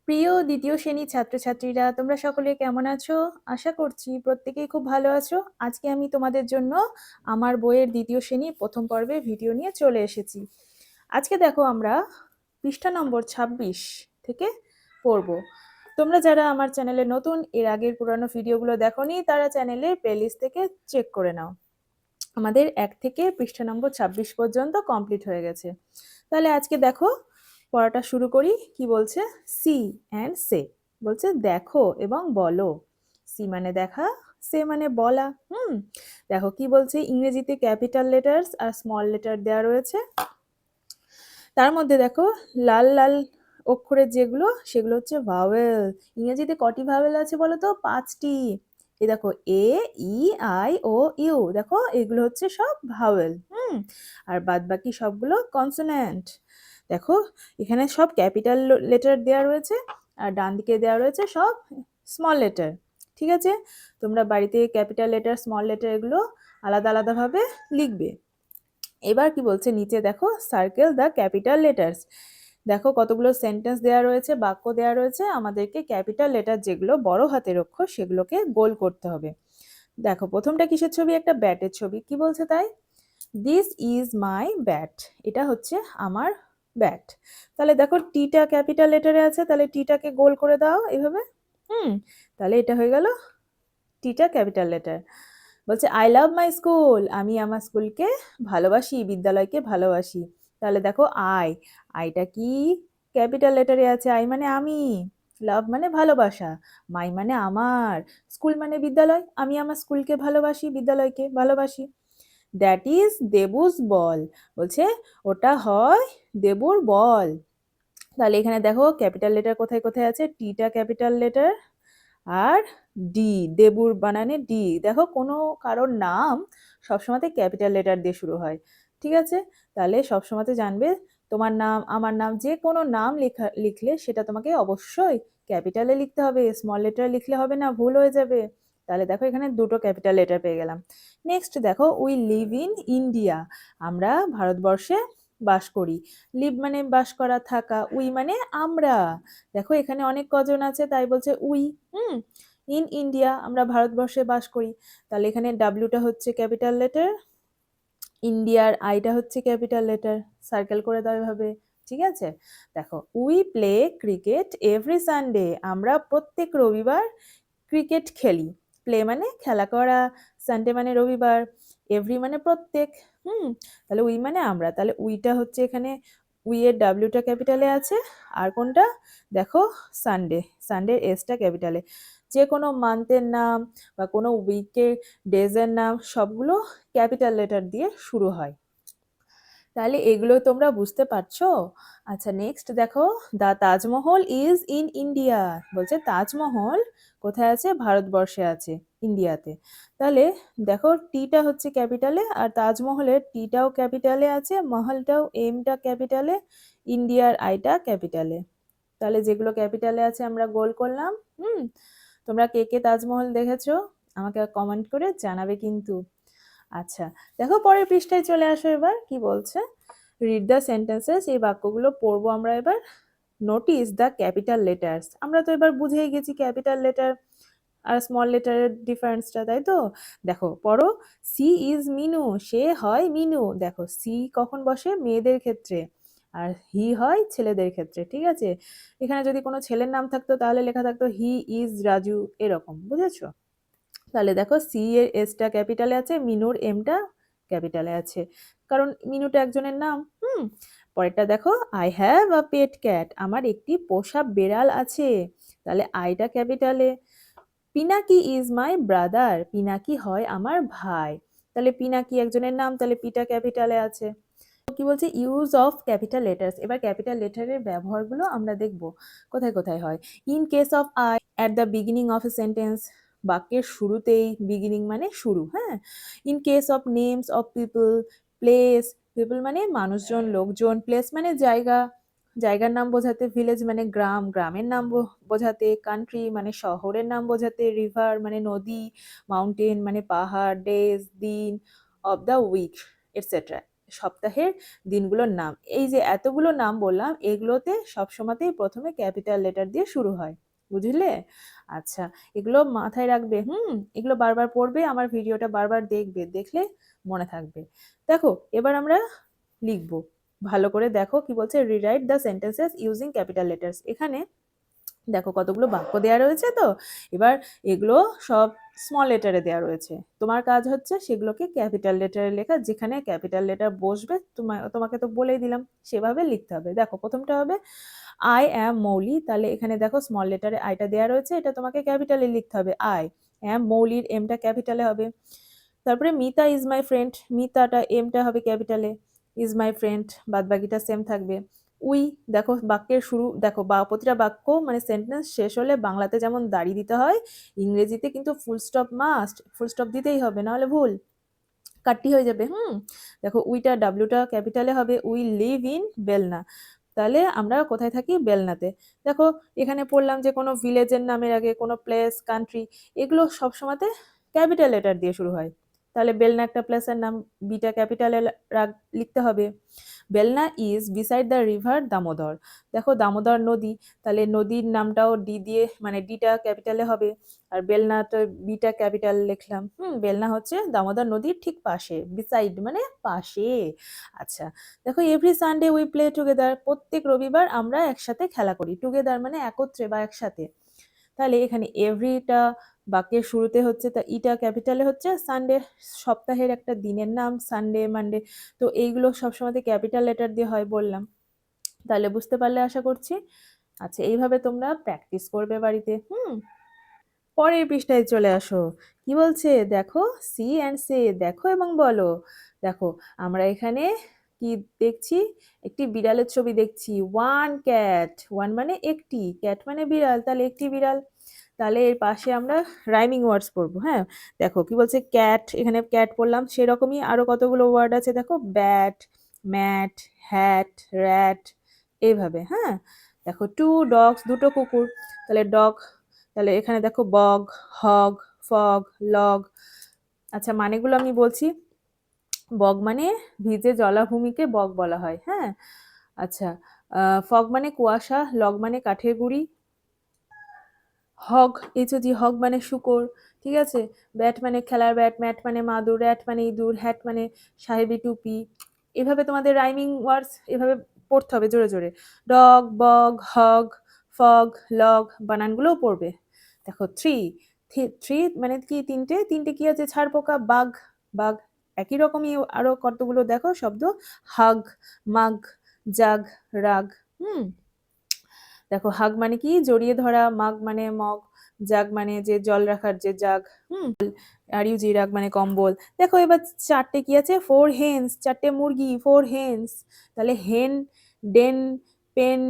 প্রিয় দ্বিতীয় শ্রেণীর ছাত্রছাত্রীরা, তোমরা সকলে কেমন আছো? আশা করছি প্রত্যেকেই খুব ভালো আছো। আজকে আমি তোমাদের জন্য আমার বইয়ের দ্বিতীয় শ্রেণীর প্রথম পর্বের ভিডিও নিয়ে চলে এসেছি। আজকে দেখো আমরা পৃষ্ঠা নম্বর 26 থেকে পড়ব। তোমরা যারা আমার চ্যানেলে নতুন, এর আগের পুরানো ভিডিওগুলো দেখোনি, তারা চ্যানেলের প্লেলিস্ট থেকে চেক করে নাও। আমাদের 1 থেকে পৃষ্ঠা নম্বর 26 পর্যন্ত কমপ্লিট হয়ে গেছে। তাহলে আজকে দেখো পড়াটা শুরু করি। কি বলছে? সি অ্যান্ড সে বলছে দেখো এবং বলো। সি মানে দেখা, সে মানে বলা। দেখো কি বলছে, ইংরেজিতে ক্যাপিটাল লেটার্স আর স্মল লেটার দেওয়া রয়েছে। তার মধ্যে দেখো লাল লাল অক্ষরের যেগুলো, সেগুলো হচ্ছে ভাওয়েল। ইংরেজিতে কটি ভাওয়েল আছে বলো তো? 5টি। এই দেখো এ, ই, আই, ও, ইউ, দেখো এগুলো হচ্ছে সব ভাওয়েল। আর বাদ বাকি সবগুলো কনসোন্যান্ট। দেখো এখানে সব ক্যাপিটাল লেটার দেওয়া রয়েছে আর ডান দিকে দেওয়া রয়েছে সব স্মল লেটার। ঠিক আছে, তোমরা বাড়িতে ক্যাপিটাল লেটার, স্মল লেটার এগুলো আলাদা আলাদাভাবে লিখবে। এবার কি বলছে নিচে দেখো, সার্কেল দ্য ক্যাপিটাল লেটার্স। দেখো কতগুলো সেন্টেন্স দেওয়া রয়েছে, বাক্য দেওয়া রয়েছে। আমাদেরকে ক্যাপিটাল লেটার যেগুলো বড় হাতের অক্ষর, সেগুলোকে গোল করতে হবে। দেখো প্রথমটা কিসের ছবি? একটা ব্যাটের ছবি। কি বলছে তাই? দিস ইজ মাই ব্যাট, এটা হচ্ছে আমার ব্যাট। তাহলে দেখো টিটা ক্যাপিটাল লেটারে আছে, তাহলে টিটাকে গোল করে দাও এভাবে। তাহলে এটা হয়ে গেল টিটা ক্যাপিটাল লেটার। বলছে আই লাভ মাই স্কুল, আমি আমার স্কুলকে ভালোবাসি, বিদ্যালয়কে ভালোবাসি। তাহলে দেখো আইটা কি ক্যাপিটাল লেটারে আছে? আই মানে আমি, লাভ মানে ভালোবাসা, মাই মানে আমার, স্কুল মানে বিদ্যালয়, আমি আমার স্কুলকে ভালোবাসি, বিদ্যালয়কে ভালোবাসি। দ্যাট ইজ দেবুস বল, বলছে ওটা হয় দেবুর বল। তাহলে এখানে দেখো ক্যাপিটাল লেটার কোথায় কোথায় আছে? টিটা ক্যাপিটাল লেটার আর ডি, দেবুর বানানে ডি। দেখো কোনো কারোর নাম সবসময়তে ক্যাপিটাল লেটার দিয়ে শুরু হয়। ঠিক আছে, তাহলে সবসময়তে জানবে তোমার নাম, আমার নাম, যে কোনো নাম লিখলে সেটা তোমাকে অবশ্যই ক্যাপিটালে লিখতে হবে, স্মল লেটার লিখলে হবে না, ভুল হয়ে যাবে। তাহলে দেখো এখানে দুটো ক্যাপিটাল লেটার পেয়ে গেলাম। নেক্সট দেখো, উই লিভ ইন ইন্ডিয়া, আমরা ভারতবর্ষে বাস করি। লিভ মানে বাস করা, থাকা। উই মানে আমরা। দেখো এখানে অনেক কজন আছে, তাই বলছে উই। ইন ইন্ডিয়া, আমরা ভারতবর্ষে বাস করি। তাহলে এখানে ডাব্লিউটা হচ্ছে ক্যাপিটাল লেটার, ইন্ডিয়ার আইটা হচ্ছে ক্যাপিটাল লেটার। সার্কেল করে দাও এভাবে। ঠিক আছে, দেখো we play cricket every Sunday, আমরা প্রত্যেক রবিবার ক্রিকেট খেলি। প্লে মানে খেলা করা, সানডে মানে রবিবার, এভরি মানে প্রত্যেক। তাহলে উই মানে আমরা, তাহলে উইটা হচ্ছে এখানে, উই এর ডাব্লিউটা ক্যাপিটালে আছে। আর কোনটা? দেখো সানডে, সানডের এসটা ক্যাপিটালে। যে কোনো মান্থের নাম বা কোনো উইকের ডেজের নাম সবগুলো ক্যাপিটাল লেটার দিয়ে শুরু হয়। তাহলে এগুলো তোমরা বুঝতে পারছো? আচ্ছা নেক্সট দেখো, the Taj Mahal is in India, বলছে তাজমহল কোথায় আছে? ভারতবর্ষে আছে, ইন্ডিয়াতে। তাহলে দেখো টিটা হচ্ছে ক্যাপিটালে আর তাজমহলের টিটাও ক্যাপিটালে আছে, মহলটাও এমটা ক্যাপিটালে, ইন্ডিয়ার আইটা ক্যাপিটালে। তাহলে যেগুলো ক্যাপিটালে আছে আমরা গোল করলাম। তোমরা কে কে তাজমহল দেখেছো আমাকে কমেন্ট করে জানাবে কিন্তু। আচ্ছা দেখো পরের পৃষ্ঠায় চলে আসো। এবার কি বলছে? রিড দ্য সেন্টেন্সেস, এই বাক্যগুলো পড়বো আমরা এবার। নোটিস দ্য ক্যাপিটাল লেটার্স, আমরা তো এবার বুঝেই গেছি ক্যাপিটাল লেটার আর স্মল লেটারের ডিফারেন্সটা, তাই তো? দেখো পড়ো, সি ইজ মিনু, সে হয় মিনু। দেখো সি কখন বসে? মেয়েদের ক্ষেত্রে, আর হি হয় ছেলেদের ক্ষেত্রে। ঠিক আছে, এখানে যদি কোনো ছেলের নাম থাকতো তাহলে লেখা থাকতো হি ইজ রাজু, এরকম, বুঝেছো? তাহলে দেখো সি এর এসটা ক্যাপিটালে আছে, মিনুর এমটা ক্যাপিটালে আছে, কারণ মিনুটা একজনের নাম। পরেরটা দেখো, I have a pet cat, আমার একটি পোষা বেড়াল আছে। তাহলে আইটা ক্যাপিটালে। Pinaki is my brother, Pinaki হয় আমার ভাই। তাহলে পিনাকি একজনের নাম, তাহলে পিটা ক্যাপিটালে আছে। কি বলছে? ইউজ অফ ক্যাপিটাল লেটার্স, এবার ক্যাপিটাল লেটারের ব্যবহারগুলো আমরা দেখব কোথায় কোথায় হয়। In case of I at the beginning of a sentence, বাক্যের শুরুতেই, বিগিনিং মানে শুরু। হ্যাঁ, in case of names of people, place, people মানে মানুষজন, লোকজন, প্লেস মানে জায়গা, জায়গার নাম বোঝাতে, ভিলেজ মানে গ্রাম, গ্রামের নাম বোঝাতে, কান্ট্রি মানে শহরের নাম বোঝাতে, রিভার মানে নদী, মাউন্টেন মানে পাহাড়, ডেজ দিন, অফ দ্য উইক, এটসেট্রা। সপ্তাহের দিনগুলোর নাম। এই যে এতগুলো নাম বললাম, এগুলোতে সবসময়তেই প্রথমে ক্যাপিটাল লেটার দিয়ে শুরু হয়, বুঝলে? আচ্ছা, এগুলো মাথায় রাখবে। এগুলো বারবার পড়বে, আমার ভিডিওটা বারবার দেখবে, দেখলে মনে থাকবে। দেখো এবার আমরা লিখবো, ভালো করে দেখো কি বলছে, rewrite the sentences using capital letters. এখানে দেখো কতগুলো বাক্য দেওয়া রয়েছে, তো এবার এগুলো সব স্মল লেটারে দেওয়া রয়েছে। তোমার কাজ হচ্ছে সেগুলোকে ক্যাপিটাল লেটারে লেখা, যেখানে ক্যাপিটাল লেটার বসবে তোমাকে তো বলেই দিলাম, সেভাবে লিখতে হবে। দেখো প্রথমটা হবে আই অ্যাম মৌলি, তাহলে এখানে দেখো স্মল লেটারে আইটা দেওয়া রয়েছে, এটা তোমাকে ক্যাপিটালে লিখতে হবে। আই অ্যাম মৌলির এমটা ক্যাপিটালে হবে। তারপরে মিতা ইজ মাই ফ্রেন্ড, মিতাটা এমটা হবে ক্যাপিটালে, ইজ মাই ফ্রেন্ড বাদ বাকিটা সেম থাকবে। উই, দেখো বাক্যের শুরু দেখো, বা প্রতিটা বাক্য মানে সেন্টেন্স শেষ হলে বাংলাতে যেমন দাড়ি দিতে হয়, ইংরেজিতে কিন্তু full stop must, full stop দিতেই হবে, নাহলে ভুল কাটটি হয়ে যাবে। দেখো উইটা ডাব্লিউটা ক্যাপিটালে হবে, উই লিভ ইন বেলনা, তাহলে আমরা কোথায় থাকি? বেলনাতে। দেখো এখানে পড়লাম যে কোনো ভিলেজের নামের আগে কোনো প্লেস, কান্ট্রি, এগুলো সবসময়তে ক্যাপিটাল লেটার দিয়ে শুরু হয়, তাহলে বেলনা একটা প্লেসের নাম, বিটা ক্যাপিটালে লিখতে হবে। Belna is beside the river Damodar, দেখো দামোদর নদী, তাহলে নদীর নামটাও ডি দিয়ে, মানে ডিটা ক্যাপিটালে হবে, আর বেলনাটা বিটা ক্যাপিটাল লিখলাম। বেলনা হচ্ছে দামোদর নদীর ঠিক পাশে, বিসাইড মানে পাশে। আচ্ছা, দেখো every Sunday we play together, প্রত্যেক রবিবার আমরা একসাথে খেলা করি, টুগেদার মানে একত্রে বা একসাথে। তাহলে এখানে এভরিটা বাক্যের শুরুতে হচ্ছে, তা ইটা ক্যাপিটালে হচ্ছে, সানডে সপ্তাহের একটা দিনের নাম, সানডে মানডে, তো এইগুলো সবসময় ক্যাপিটাল লেটার দিয়ে হয় বললাম, তাহলে বুঝতে পারলে আশা করছি। আচ্ছা, এইভাবে তোমরা প্র্যাকটিস করবে বাড়িতে। পরের পৃষ্ঠায় চলে আসো, কি বলছে দেখো, সি অ্যান্ড সে, দেখো এবং বলো। দেখো আমরা এখানে কি দেখছি, একটি বিড়ালের ছবি দেখছি, ওয়ান ক্যাট, ওয়ান মানে একটি, ক্যাট মানে বিড়াল, তাহলে একটি বিড়াল। তাহলে এর পাশে আমরা রাইমিং ওয়ার্ডস পড়বো। হ্যাঁ, দেখো কি বলছে, ক্যাট, এখানে ক্যাট পড়লাম, সেরকমই আরো কতগুলো ওয়ার্ড আছে, দেখো ব্যাট, ম্যাট, হ্যাট, র্যাট, এইভাবে। হ্যাঁ, দেখো টু ডগস, দুটো কুকুর, তাহলে ডগ, তাহলে এখানে দেখো বগ, হগ, ফগ, লগ। আচ্ছা, মানেগুলো আমি বলছি। বগ মানে ভিজে জলাভূমিকে বগ বলা হয়। হ্যাঁ, আচ্ছা, ফগ মানে কুয়াশা, লগ মানে কাঠের গুঁড়ি, হগ, এইচজি হগ মানে শুকর, ঠিক আছে। ব্যাট মানে খেলার ব্যাট, ম্যাট মানে মাদুর, র্যাট মানে ইঁদুর, হ্যাট মানে সাহেবি টুপি। এভাবে তোমাদের রাইমিং ওয়ার্ডস এভাবে পড়তে হবে জোরে জোরে। ডগ, বগ, হগ, ফগ, লগ, বানানগুলোও পড়বে। দেখো থ্রি, থ্রি মানে কি? তিনটে, তিনটে কি আছে? ছাড় পোকা, বাঘ, বাঘ। একই রকমই আরো কতগুলো দেখো শব্দ, হাগ, মাগ, জাগ, রাগ। দেখো হাগ মানে কি? জড়িয়ে ধরা, মাগ মানে মগ, জাগ মানে যে জল রাখার যে জাগ। আর ইউজি, রাগ মানে কম্বল। দেখো এবার চারটে কি আছে? ফোর হেন্স, চারটে মুরগি, ফোর হেন্স। তাহলে হেন, ডেন, পেন,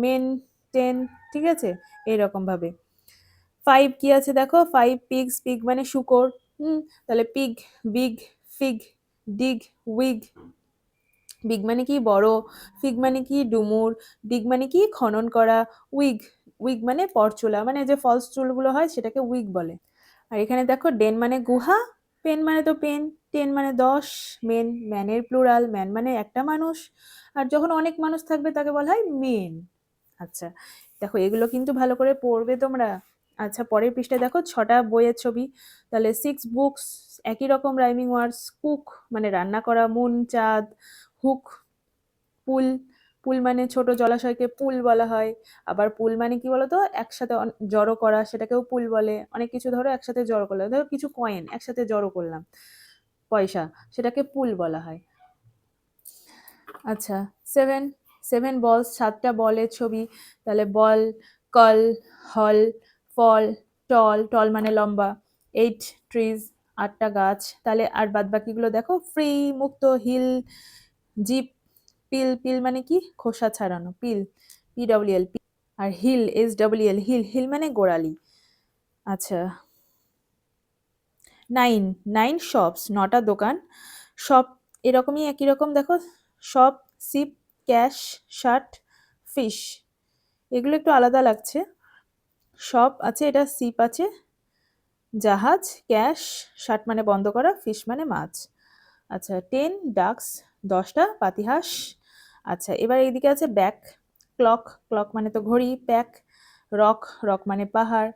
মেন, টেন, ঠিক আছে, এইরকম ভাবে। ফাইভ কি আছে দেখো, ফাইভ পিগস, পিগ মানে শুকর। তাহলে pig, big, fig, dig, wig. Big মানে কি? বড়, ফিগ মানে কি? ডুমুর, ডিগ মানে কি? খনন করা, উইগ, উইগ মানে পরচুলা, মানে যে ফলস চুলগুলো হয় সেটাকে উইগ বলে। আর এখানে দেখো ডেন মানে গুহা, পেন মানে তো পেন, টেন মানে 10, মেন, ম্যানের প্লুরাল, ম্যান মানে একটা মানুষ, আর যখন অনেক মানুষ থাকবে তাকে বলা হয় মেন। আচ্ছা, দেখো এগুলো কিন্তু ভালো করে পড়বে তোমরা। আচ্ছা, পরের পৃষ্ঠায় দেখো 6টা বইয়ের ছবি, তাহলে 6 বুকস, একই রকম রাইমিং ওয়ার্ডস। কুক মানে রান্না করা, মুন চাঁদ, হুক পুল, পুল মানে ছোট জলাশয়কে পুল বলা হয়। আবার পুল মানে কি বলতো, একসাথে জড়ো করা, সেটাকেও পুল বলে। অনেক কিছু ধরো একসাথে জড়ো করলাম, ধরো কিছু কয়েন একসাথে জড়ো করলাম, পয়সা, সেটাকে পুল বলা হয়। আচ্ছা, সেভেন, সেভেন বলস, 7টা বলের ছবি, তাহলে বল, কল, হল, ফল, টল, টল মানে লম্বা, 8 ট্রিজ, 8টা গাছ। তাহলে আর বাদ বাকিগুলো দেখো, ফ্রি মুক্ত, হিল, জিপ, পিল, পিল মানে কি? খোসা ছাড়ানো, পিল, PWL, আর হিল, SWL, হিল, হিল মানে গোড়ালি। আচ্ছা, 9, 9 শপস, 9টা দোকান, শপ এরকমই একই রকম দেখো, shop, sheep, cash, shirt, fish. এগুলো একটু আলাদা লাগছে, শপ আছে, এটা সিপ আছে, জাহাজ, ক্যাশ, শার্ট মানে বন্ধ করা, ফিশ মানে মাছ। আচ্ছা, 10 ডাকস, 10টা পাতিহাঁস। আচ্ছা, এবার এইদিকে আছে ব্যাক, ক্লক, ক্লক মানে তো ঘড়ি, প্যাক, রক, রক মানে পাহাড়।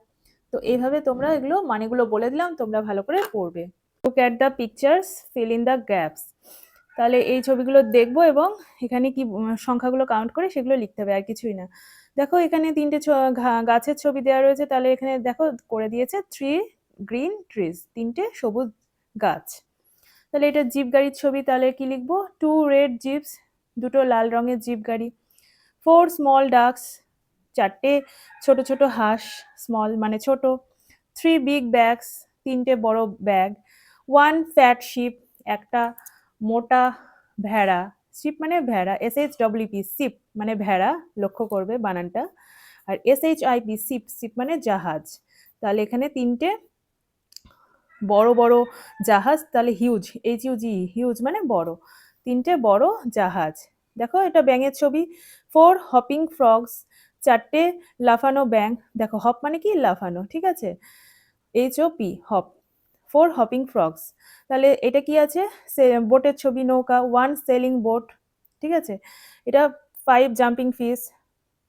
তো এইভাবে তোমরা এগুলো মানেগুলো বলে দিলাম, তোমরা ভালো করে পড়বে। Look at the pictures, fill in the gaps. তাহলে এই ছবিগুলো দেখবো এবং এখানে কি সংখ্যাগুলো কাউন্ট করে সেগুলো লিখতে হবে, আর কিছুই না। দেখো এখানে 3টে গাছের ছবি দেওয়া রয়েছে, তাহলে এখানে দেখো করে দিয়েছে 3 গ্রিন ট্রিজ, 3টে সবুজ গাছ। তাহলে এটা জিপ গাড়ির ছবি, তাহলে কি লিখবো? 2 রেড জিপস, 2টো লাল রঙের জিপ গাড়ি। 4 স্মল ডাকস, 4টে ছোট ছোট হাঁস, স্মল মানে ছোট। 3 বিগ ব্যাগস, 3টে বড় ব্যাগ। 1 ফ্যাট শিপ, একটা মোটা ভেড়া। শিপ মানে ভেড়া, SHWP শিপ মানে ভেড়া, লক্ষ্য করবে বানানটা। আর SHIP শিপ, শিপ মানে জাহাজ। তাহলে এখানে 3টে বড় বড় জাহাজ, তাহলে হিউজ, HUG, হিউজ মানে বড়, 3টে বড় জাহাজ। দেখো এটা ব্যাঙের ছবি। 4 হপিং ফ্রগস, 4টে লাফানো ব্যাঙ। দেখো হপ মানে কি? লাফানো, ঠিক আছে, HOP হপ। 4 hopping frogs. তাহলে এটা কি আছে? বোটের ছবি, নৌকা। 1 সেলিং বোট, ঠিক আছে। এটা 5 জাম্পিং ফিশ,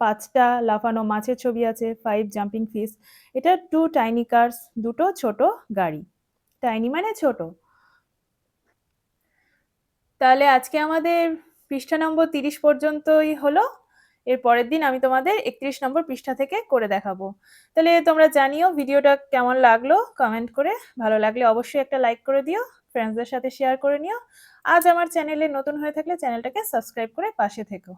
5টা লাফানো মাছের ছবি আছে, 5 জাম্পিং ফিশ। এটা 2 টাইনি কার্স, 2টো ছোট গাড়ি। টাইনি মানে ছোট। তাহলে আজকে আমাদের পৃষ্ঠা নম্বর 30 পর্যন্তই হলো। এর পরের দিন আমি তোমাদের 31 নম্বর পৃষ্ঠা থেকে করে দেখাবো। তাহলে তোমরা জানিও ভিডিওটা কেমন লাগলো কমেন্ট করে। ভালো লাগলে অবশ্যই একটা লাইক করে দিও, ফ্রেন্ডসদের সাথে শেয়ার করে নিও। আজ আমার চ্যানেলে নতুন হয়ে থাকলে চ্যানেলটাকে সাবস্ক্রাইব করে পাশে থেকো।